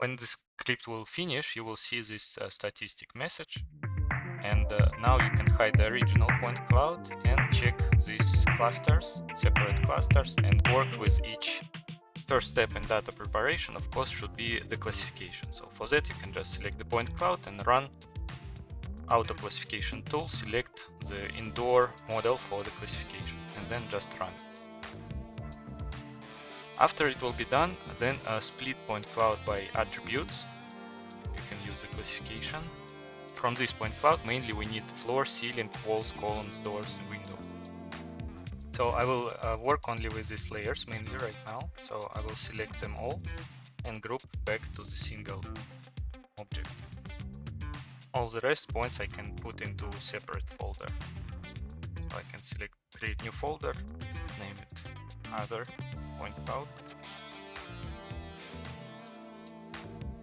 When the script will finish, you will see this statistic message. And now you can hide the original point cloud and check these clusters, separate clusters, and work with each. First step in data preparation, of course, should be the classification. So for that, you can just select the point cloud and run auto classification tool, select the indoor model for the classification, and then just run. After it will be done, then split point cloud by attributes. You can use the classification. From this point cloud, mainly we need floor, ceiling, walls, columns, doors, and windows. So I will work only with these layers mainly right now. So I will select them all and group back to the single object. All the rest points I can put into separate folder. So I can select create new folder, name it other point cloud.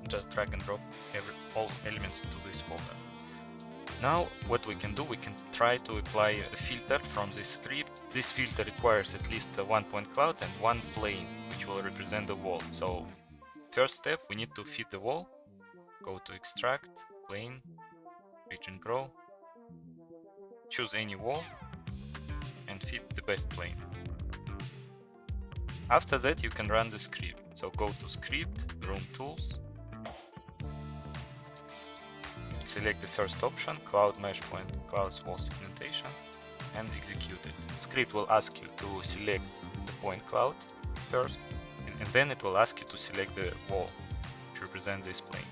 Just drag and drop all elements to this folder. Now what we can do, we can try to apply the filter from this script. This filter requires at least one point cloud and one plane, which will represent the wall. So first step, we need to fit the wall. Go to extract, plane, reach and grow. Choose any wall and fit the best plane. After that, you can run the script. So go to script, room tools. Select the first option, cloud mesh point, clouds wall segmentation, and execute it. The script will ask you to select the point cloud first, and then it will ask you to select the wall, which represents this plane.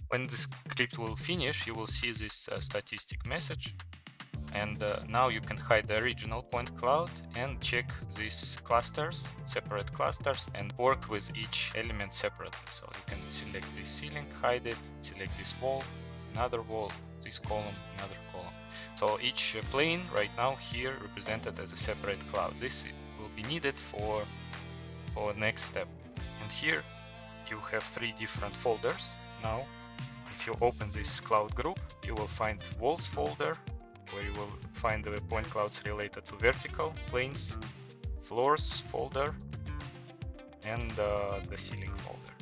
When the script will finish, you will see this statistic message. And now you can hide the original point cloud and check these clusters, separate clusters, and work with each element separately. So you can select this ceiling, hide it, select this wall, another wall, this column, another column. So each plane right now here represented as a separate cloud. This will be needed for next step. And here you have three different folders. Now, if you open this cloud group, you will find walls folder, where you will find the point clouds related to vertical planes, floors folder, and the ceiling folder.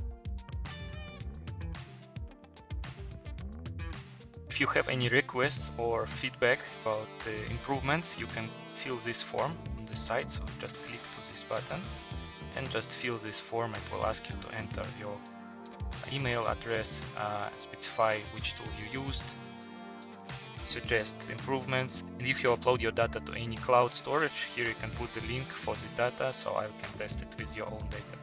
If you have any requests or feedback about the improvements, you can fill this form on the site. So just click to this button and just fill this form. It will ask you to enter your email address, specify which tool you used, suggest improvements, and if you upload your data to any cloud storage, here you can put the link for this data so I can test it with your own data.